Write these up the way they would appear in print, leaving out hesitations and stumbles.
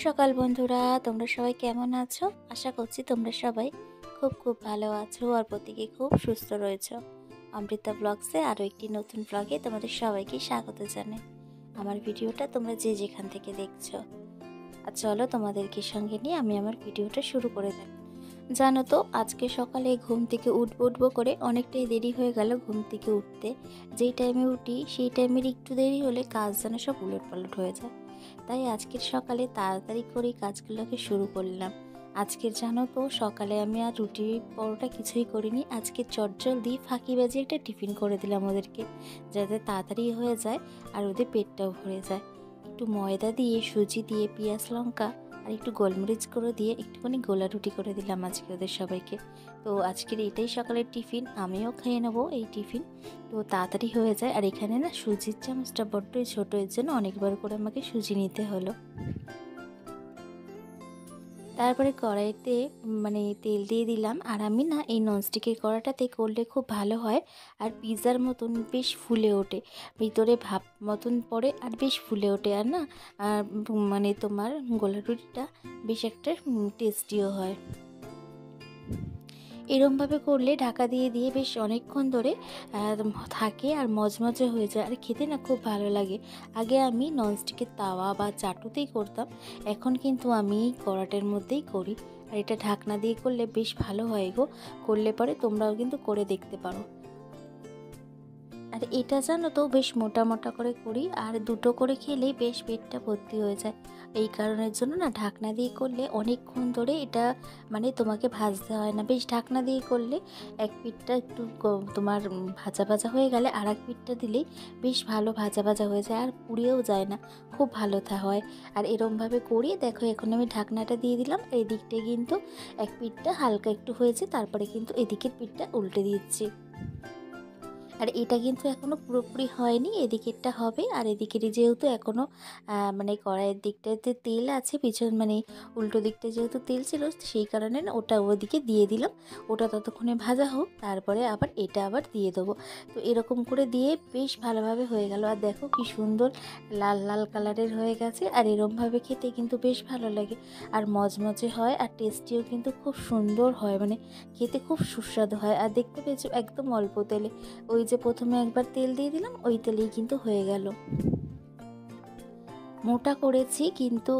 সকাল বন্ধুরা, তোমরা সবাই কেমন আছো? আশা করছি তোমরা সবাই খুব ভালো আছো আর প্রত্যেকে খুব সুস্থ রয়েছো। অমৃতা ব্লগসে আরও একটি নতুন ব্লগে তোমাদের সবাইকে স্বাগত জানাই। আমার ভিডিওটা তোমরা যে যেখান থেকে দেখছো, আর চলো তোমাদেরকে সঙ্গে নিয়ে আমি আমার ভিডিওটা শুরু করে দিই। জানো তো, আজকে সকালে ঘুম থেকে উঠবো করে অনেকটাই দেরি হয়ে গেল ঘুম থেকে উঠতে। যেই টাইমে উঠি সেই টাইমের একটু দেরি হলে কাজ যেন সব উলটপালট হয়ে যায়। তাই আজকের সকালে তাড়াতাড়ি করে কাজগুলোকে শুরু করলাম। আজকের জানো তো, সকালে আমি আর রুটি পরোটা কিছুই করিনি। আজকে চটজলদি ফাঁকিবাজি একটা টিফিন করে দিলাম ওদেরকে, যাতে তাড়াতাড়ি হয়ে যায় আর ওদের পেটটাও ভরে যায়। একটু ময়দা দিয়ে, সুজি দিয়ে, পেঁয়াজ লঙ্কা আর একটু গোলমরিচ করে দিয়ে একটুখানি গোলা রুটি করে দিলাম আজকে ওদের সবাইকে। তো আজকের এটাই সকালের টিফিন, আমিও খেয়ে নেবো এই টিফিন। তো তাড়াতাড়ি হয়ে যায়। আর এখানে না সুজির চামচটা বড্ডই ছোটো, এর জন্য অনেকবার করে আমাকে সুজি নিতে হলো। তারপরে কড়াইতে তেল দিয়ে দিলাম। আর আমি না এই ননস্টিকের কড়াটাতে করলে খুব ভালো হয়, আর পিৎজার মতন বেশ ফুলে ওঠে, ভিতরে ভাপ মতন পড়ে আর বেশ ফুলে ওঠে। আর না আর তোমার গোলা রুটিটা বেশ একটা টেস্টিও হয়। এরমভাবে করলে ঢাকা দিয়ে দিয়ে বেশ অনেকক্ষণ ধরে থাকে আর মজমজে হয়ে যায়, আর খেতে না খুব ভালো লাগে। আগে আমি ননস্টিকের তাওয়া বা চাটুতেই করতাম, এখন কিন্তু আমি কড়াটের মধ্যেই করি। আর এটা ঢাকনা দিয়ে করলে বেশ ভালো হয় গো। করলে পরে তোমরাও কিন্তু করে দেখতে পারো। আর এটা জানো তো, বেশ মোটা মোটা করে করি, আর দুটো করে খেলেই বেশ পেটটা ভর্তি হয়ে যায়। এই কারণের জন্য না ঢাকনা দিয়ে করলে অনেকক্ষণ ধরে এটা তোমাকে ভাজতে হয় না। বেশ ঢাকনা দিয়ে করলে এক পিঠটা একটু তোমার ভাজা ভাজা হয়ে গেলে আর এক পিঠটা দিলেই বেশ ভালো ভাজা ভাজা হয়ে যায়, আর পুড়িয়েও যায় না, খুব ভালো হয়। আর এরমভাবে করি। দেখো, এখন আমি ঢাকনাটা দিয়ে দিলাম। এই দিকটা কিন্তু এক পিঠটা হালকা একটু হয়েছে, তারপরে কিন্তু এদিকের পিঠটা উল্টে দিচ্ছি। আর এটা কিন্তু এখনও পুরোপুরি হয়নি, এদিকেরটা হবে। আর এদিকের যেহেতু এখনও কড়াইয়ের দিকটাতে তেল আছে, পিছন উল্টো দিকটা যেহেতু তেল ছিল, সেই কারণে না ওটা ওদিকে দিয়ে দিলাম। ওটা ততক্ষণে ভাজা হোক, তারপরে আবার এটা আবার দিয়ে দেবো। তো এরকম করে দিয়ে বেশ ভালোভাবে হয়ে গেল। আর দেখো কি সুন্দর লাল লাল কালারের হয়ে গেছে। আর এরমভাবে খেতে কিন্তু বেশ ভালো লাগে, আর মজমজে হয়, আর টেস্টিও কিন্তু খুব সুন্দর হয়, খেতে খুব সুস্বাদু হয়। আর দেখতে পেয়েছো একদম অল্প তেলে, ওই যে প্রথমে একবার তেল দিয়ে দিলাম, ওই তেলেই কিন্তু হয়ে গেল। মোটা করেছি কিন্তু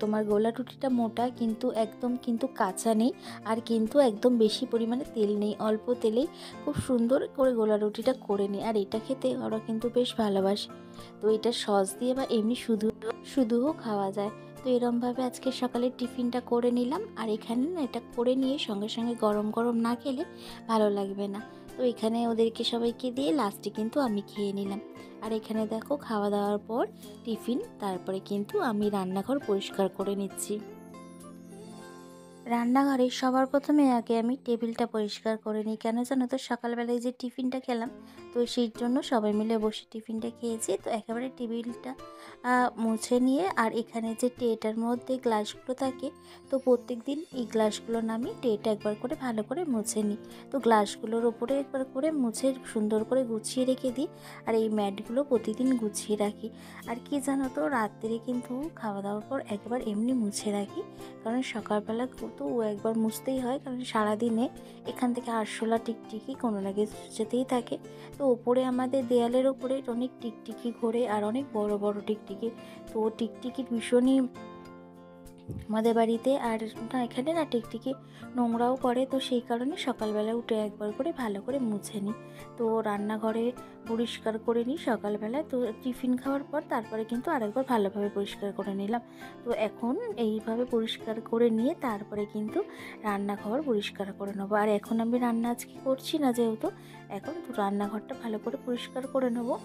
তোমার গোলা রুটিটা মোটা, কিন্তু একদম কিন্তু কাঁচা নেই, আর কিন্তু একদম বেশি পরিমাণে তেল নেই, অল্প তেলেই খুব সুন্দর করে গোলা রুটিটা করে নিই। আর এটা খেতে ওরা কিন্তু বেশ ভালোবাসে। তো এটা সস দিয়ে বা এমনি শুধুও খাওয়া যায়। তো এরমভাবে আজকে সকালে টিফিনটা করে নিলাম। আর এখানে না এটা করে নিয়ে সঙ্গে সঙ্গে গরম গরম না খেলে ভালো লাগবে না। তো এখানে ওদেরকে সবাইকে দিয়ে লাস্টে কিন্তু আমি খেয়ে নিলাম। আর এখানে দেখো, খাওয়া দাওয়ার পর টিফিন, তারপরে কিন্তু আমি রান্নাঘর পরিষ্কার করে নিচ্ছি। রান্নাঘরে সবার প্রথমে আগে আমি টেবিলটা পরিষ্কার করে নিই। কেন জানো তো, সকালবেলায় যে টিফিনটা খেলাম, তো সেই জন্য সবাই মিলে বসে টিফিনটা খেয়েছি। তো একেবারে টেবিলটা মুছে নিয়ে, আর এখানে যে ট্রেটার মধ্যে গ্লাসগুলো থাকে, তো প্রত্যেক দিন এই গ্লাসগুলো আমি ট্রেটা একবার করে ভালো করে মুছে নিই। তো গ্লাসগুলোর ওপরে একবার করে মুছে সুন্দর করে গুছিয়ে রেখে দিই। আর এই ম্যাটগুলো প্রতিদিন গুছিয়ে রাখি। আর কি জানো তো, রাত্রে কিন্তু খাওয়া দাওয়ার পর একবার এমনি মুছে রাখি, কারণ সকালবেলা তো ও একবার মুছতেই হয়, কারণ সারাদিনে এখান থেকে আরশোলা টিকটিকি কোনো না কিছু যেতেই থাকে। তো ওপরে আমাদের দেয়ালের ওপরে অনেক টিকটিকি ঘোরে, আর অনেক বড় বড় টিকটিকি। তো টিকটিকির ভীষণই আমাদের বাড়িতে, আর না এখানে না টিকটিকি নোংরাও করে। তো সেই কারণে সকালবেলা উঠে একবার করে ভালো করে মুছে নিই। তো রান্নাঘরে পরিষ্কার করে নিই সকালবেলা। তো টিফিন খাওয়ার পর তারপরে কিন্তু আরেকবার ভালোভাবে পরিষ্কার করে নিলাম। তো এখন এইভাবে পরিষ্কার করে নিয়ে তারপরে কিন্তু রান্নাঘর পরিষ্কার করে নেবো। আর এখন আমি রান্না আজকে করছি না যেহেতু, এখন তো রান্নাঘরটা ভালো করে পরিষ্কার করে নেবো।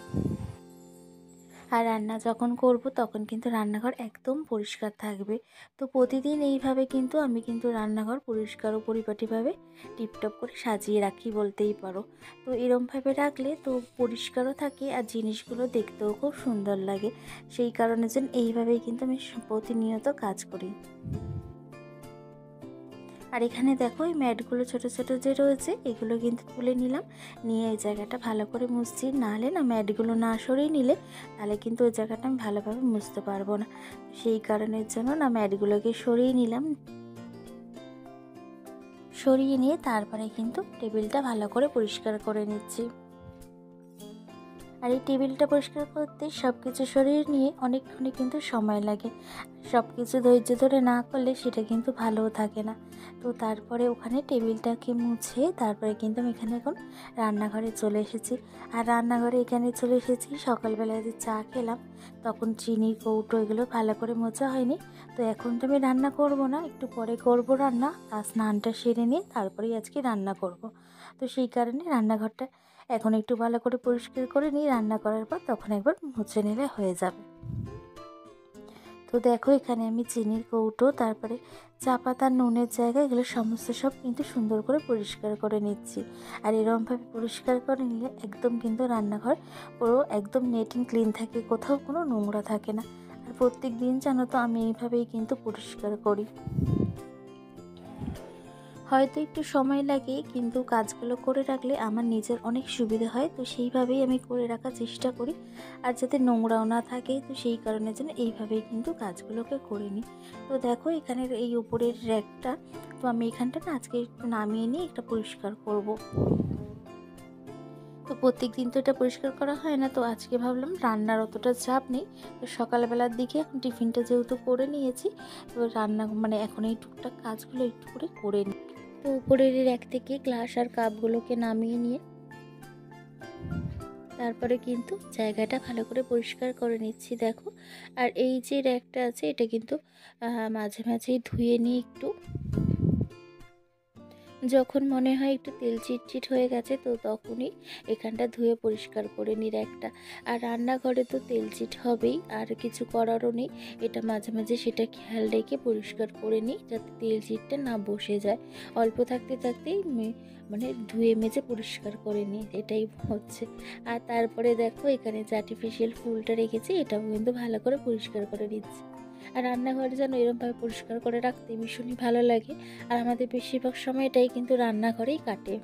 আর রান্না যখন করব তখন কিন্তু রান্নাঘর একদম পরিষ্কার থাকবে। তো প্রতিদিন এইভাবে কিন্তু আমি রান্নাঘর পরিষ্কার ও পরিপাটিভাবে টিপটপ করে সাজিয়ে রাখি বলতেই পারো। তো এরমভাবে রাখলে তো পরিষ্কারও থাকে, আর জিনিসগুলো দেখতেও খুব সুন্দর লাগে। সেই কারণে যেন এইভাবেই কিন্তু আমি প্রতিনিয়ত কাজ করি। আর এখানে দেখো এই ম্যাটগুলো ছোট ছোট যে রয়েছে এগুলো কিন্তু তুলে নিলাম, নিয়ে এই জায়গাটা ভালো করে মুছছি। নাহলে না ম্যাটগুলো না সরিয়ে নিলে তাহলে কিন্তু ওই জায়গাটা আমি ভালোভাবে মুছতে পারবো না। সেই কারণের জন্য না ম্যাটগুলোকে সরিয়ে নিলাম, সরিয়ে নিয়ে তারপরে কিন্তু টেবিলটা ভালো করে পরিষ্কার করে নিচ্ছি। আর এই টেবিলটা পরিষ্কার করতে সব কিছু সরিয়ে নিয়ে অনেকক্ষণই কিন্তু সময় লাগে। সব কিছু ধৈর্য ধরে না করলে সেটা কিন্তু ভালোও থাকে না। তো তারপরে ওখানে টেবিলটাকে মুছে তারপরে কিন্তু আমি এখানে এখন রান্নাঘরে চলে এসেছি। আর রান্নাঘরে এখানে চলে এসেছি, সকালবেলায় যে চা খেলাম তখন চিনি কৌটো এগুলো ভালো করে মোছা হয়নি। তো এখন তো আমি রান্না করব না, একটু পরে করব রান্না। আর স্নানটা সেরে নিয়ে তারপরেই আজকে রান্না করব। তো সেই কারণে রান্নাঘরটা এখন একটু ভালো করে পরিষ্কার করে নিই, রান্না করার পর তখন একবার মুছে নিলে হয়ে যাবে। তো দেখো এখানে আমি চিনির কৌটো, তারপরে চা পাতা, নুনের জায়গা, এগুলো সমস্ত সব কিন্তু সুন্দর করে পরিষ্কার করে নিচ্ছি। আর এরকমভাবে পরিষ্কার করে নিলে একদম কিন্তু রান্নাঘর পুরো একদম নেট অ্যান্ড ক্লিন থাকে, কোথাও কোনো নোংরা থাকে না। আর প্রত্যেক দিন জানো তো আমি এইভাবেই কিন্তু পরিষ্কার করি। হয়তো একটু সময় লাগে, কিন্তু কাজগুলো করে রাখলে আমার নিজের অনেক সুবিধা হয়। তো সেইভাবেই আমি করে রাখার চেষ্টা করি, আর যাতে নোংরাও না থাকে। তো সেই কারণের জন্য এইভাবেই কিন্তু কাজগুলোকে করে নিই। তো দেখো এখানের এই উপরের র্যাকটা, তো আমি এখানটা না আজকে একটু নামিয়ে নিয়ে একটা পরিষ্কার করব। তো প্রত্যেক দিন তো এটা পরিষ্কার করা হয় না, তো আজকে ভাবলাম রান্নার অতটা চাপ নেই। তো সকালবেলার দিকে এখন টিফিনটা যেহেতু করে নিয়েছি, তো রান্না মানে এখন এই টুকটাক কাজগুলো একটু করে নিই। তো উপরের র্যাক থেকে গ্লাস আর কাপগুলোকে নামিয়ে নিয়ে তারপরে কিন্তু জায়গাটা ভালো করে পরিষ্কার করে নিচ্ছি দেখো। আর এই যে র্যাকটা আছে এটা কিন্তু মাঝে মাঝেই ধুয়ে নিই একটু, যখন মনে হয় একটু তেল চিটচিট হয়ে গেছে তো তখনই এখানটা ধুয়ে পরিষ্কার করে নিই একটা। আর রান্নাঘরে তো তেল চিট হবেই, আর কিছু করারও নেই, এটা মাঝে মাঝে সেটা খেয়াল রেখে পরিষ্কার করে নিই যাতে তেল চিটটা না বসে যায়। অল্প থাকতে থাকতেই মানে ধুয়ে মেজে পরিষ্কার করে নিই, এটাই হচ্ছে। আর তারপরে দেখো এখানে যে আর্টিফিশিয়াল ফুলটা রেখেছি এটাও কিন্তু ভালো করে পরিষ্কার করে নিচ্ছি। আর রান্নাঘর যেন এরকমভাবে পরিষ্কার করে রাখতে ভীষণই ভালো লাগে। আর আমাদের বেশিরভাগ সময়টাই কিন্তু রান্নাঘরেই কাটে।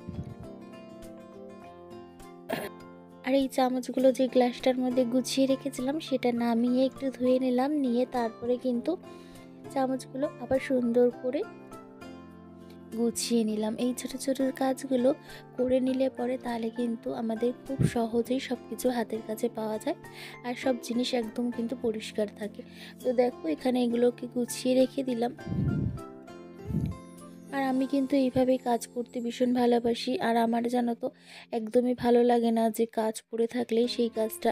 আর এই চামচগুলো যে গ্লাসটার মধ্যে গুছিয়ে রেখেছিলাম সেটা নামিয়ে একটু ধুয়ে নিলাম, নিয়ে তারপরে কিন্তু চামচগুলো আবার সুন্দর করে গুছিয়ে নিলাম। এই ছোট ছোট কাজগুলো করে নিলে পরে তাহলে কিন্তু আমাদের খুব সহজেই সব কিছু হাতের কাছে পাওয়া যায়, আর সব জিনিস একদম কিন্তু পরিষ্কার থাকে। তো দেখো এখানে এগুলোকে গুছিয়ে রেখে দিলাম। আর আমি কিন্তু এইভাবেই কাজ করতে ভীষণ ভালোবাসি। আর আমার জানো তো একদমই ভালো লাগে না যে কাজ পড়ে থাকলেই সেই কাজটা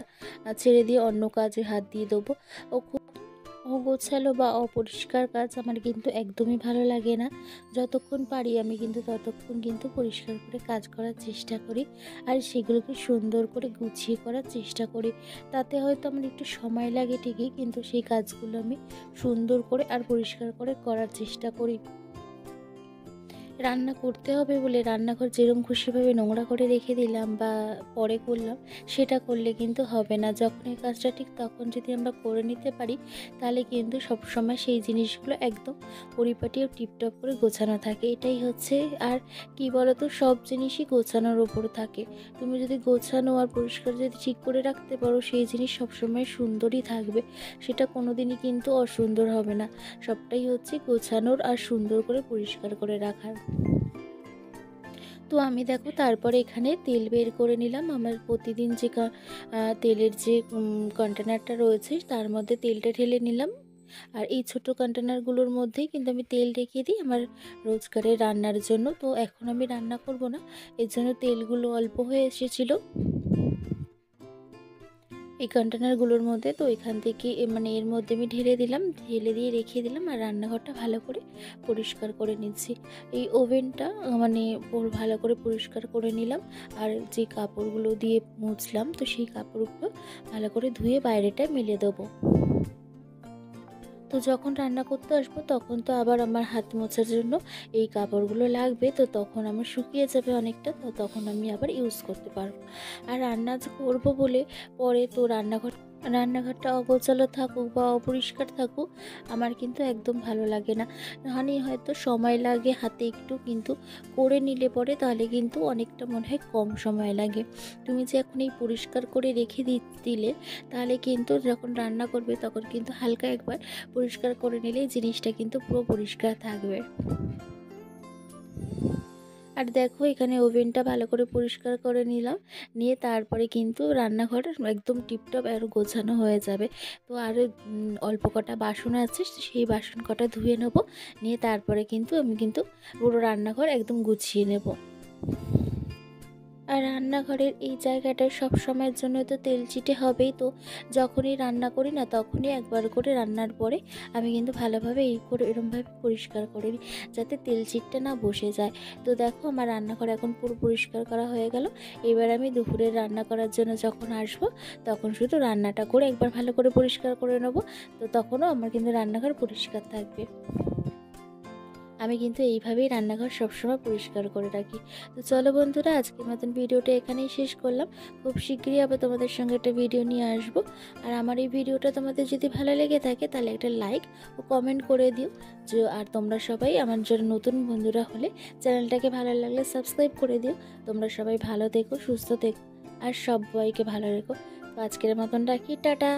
ছেড়ে দিয়ে অন্য কাজে হাত দিয়ে দেবো। ও খুব অগোছালো বা অপরিষ্কার কাজ আমার কিন্তু একদমই ভালো লাগে না। যতক্ষণ পারি আমি কিন্তু ততক্ষণ কিন্তু পরিষ্কার করে কাজ করার চেষ্টা করি, আর সেগুলোকে সুন্দর করে গুছিয়ে করার চেষ্টা করি। তাতে হয়তো আমার একটু সময় লাগে ঠিকই, কিন্তু সেই কাজগুলো আমি সুন্দর করে আর পরিষ্কার করে করার চেষ্টা করি। রান্না করতে হবে বলে রান্নাঘর যেরকম খুশিভাবে নোংরা করে রেখে দিলাম বা পরে করলাম, সেটা করলে কিন্তু হবে না। যখন এই কাজটা ঠিক তখন যদি আমরা করে নিতে পারি তাহলে কিন্তু সবসময় সেই জিনিসগুলো একদম পরিপাটি ও টিপটপ করে গোছানো থাকে, এটাই হচ্ছে। আর কি বলতো, সব জিনিসই গোছানোর ওপর থাকে। তুমি যদি গোছানো আর পরিষ্কার যদি ঠিক করে রাখতে পারো সেই জিনিস সবসময় সুন্দরই থাকবে, সেটা কোনো দিনই কিন্তু অসুন্দর হবে না। সবটাই হচ্ছে গোছানোর আর সুন্দর করে পরিষ্কার করে রাখার। তো আমি দেখো তারপরে এখানে তেল বের করে নিলাম। আমার প্রতিদিন যে তেলের যে কন্টেনারটা রয়েছে তার মধ্যে তেলটা ঢেলে নিলাম। আর এই ছোট কন্টেনারগুলোর মধ্যেই কিন্তু আমি তেল রেখে দিই আমার রোজকারের রান্নার জন্য। তো এখন আমি রান্না করব না, এর জন্য তেলগুলো অল্প হয়ে এসেছিলো এই কন্টেনারগুলোর মধ্যে। তো এখান থেকে মানে এর মধ্যে আমি ঢেলে দিলাম, ঢেলে দিয়ে রেখে দিলাম। আর রান্নাঘরটা ভালো করে পরিষ্কার করে নিচ্ছি। এই ওভেনটা মানে ভালো করে পরিষ্কার করে নিলাম। আর যে কাপড়গুলো দিয়ে মুছলাম তো সেই কাপড়গুলো ভালো করে ধুয়ে বাইরেটা মেলে দেবো। তো যখন রান্না করতে আসবো তখন তো আবার আমার হাত মোছার জন্য এই কাপড়গুলো লাগবে, তো তখন আমার শুকিয়ে যাবে অনেকটা, তো তখন আমি আবার ইউজ করতে পারবো। আর রান্না করবো বলে পরে তো রান্নাঘর রান্নাঘরটা অগোছালো থাকুক বা অপরিষ্কার থাকুক আমার কিন্তু একদম ভালো লাগে না। নাহলে হয়তো সময় লাগে হাতে একটু, কিন্তু করে নিলে পরে তাহলে কিন্তু অনেকটা মনে হয় কম সময় লাগে। তুমি যে এখন এই পরিষ্কার করে রেখে দিলে তাহলে কিন্তু যখন রান্না করবে তখন কিন্তু হালকা একবার পরিষ্কার করে নিলেই জিনিসটা কিন্তু পুরো পরিষ্কার থাকবে। আর দেখো এখানে ওভেনটা ভালো করে পরিষ্কার করে নিলাম, নিয়ে তারপরে কিন্তু রান্নাঘর একদম টিপটপ আর গোছানো হয়ে যাবে। তো আর অল্প কটা বাসন আছে, সেই বাসন কটা ধুয়ে নেবো, নিয়ে তারপরে কিন্তু আমি কিন্তু পুরো রান্নাঘর একদম গুছিয়ে নেব। আর রান্নাঘরের এই জায়গাটা সব সময়ের জন্য তো তেল চিটে হবেই, তো যখনই রান্না করি না তখনই একবার করে রান্নার পরে আমি কিন্তু ভালোভাবে এই করে এরমভাবে পরিষ্কার করে নিই, যাতে তেল চিটটা না বসে যায়। তো দেখো আমার রান্নাঘর এখন পুরো পরিষ্কার করা হয়ে গেল। এবার আমি দুপুরে রান্না করার জন্য যখন আসবো তখন শুধু রান্নাটা করে একবার ভালো করে পরিষ্কার করে নেবো, তো তখনও আমার কিন্তু রান্নাঘর পরিষ্কার থাকবে। আমি কিন্তু এইভাবেই রান্নাঘর সবসময় পরিষ্কার করে রাখি। তো চলো বন্ধুরা, আজকের মতন ভিডিওটা এখানেই শেষ করলাম। খুব শীঘ্রই আবার তোমাদের সঙ্গে একটা ভিডিও নিয়ে আসবো। আর আমার এই ভিডিওটা তোমাদের যদি ভালো লেগে থাকে তাহলে একটা লাইক ও কমেন্ট করে দিও। আর তোমরা সবাই আমার জন্য নতুন বন্ধুরা হলে চ্যানেলটাকে ভালো লাগলে সাবস্ক্রাইব করে দিও। তোমরা সবাই ভালো থেকো, সুস্থ থেকো আর সবাইকে ভালো রেখো। তো আজকের মতন রাখি, টাটা।